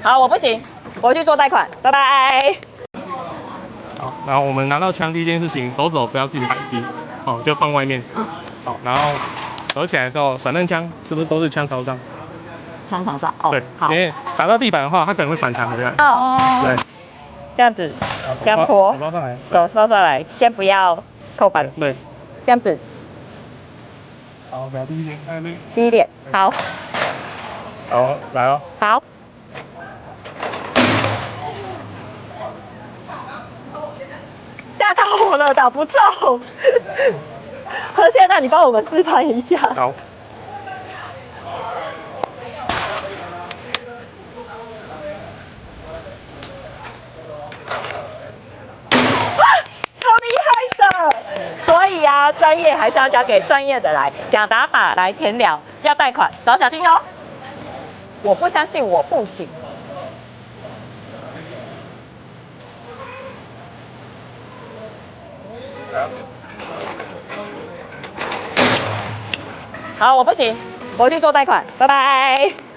好，我不行，我去做贷款，拜拜。好，然后我们拿到枪第一件事情，手肘不要进排机，好，就放外面。好，然后合起来之后，散弹枪就是都是枪槽上。枪膛上，哦，对，好因。为打到地板的话，它可能会反弹回来。哦，对，这样子，这样拖，手包上来，手收上来，先不要扣扳机，对，这样子，好，表第一点，看那个，第一点，好，好，来哦，好。吓到我了，打不中。何先生，你帮我们示范一下。好，超厉害的！所以啊，专业还是要交给专业的来，讲打法来填了，要贷款，找小心哦。我不相信我不行。好，我不行，我去做贷款，拜拜。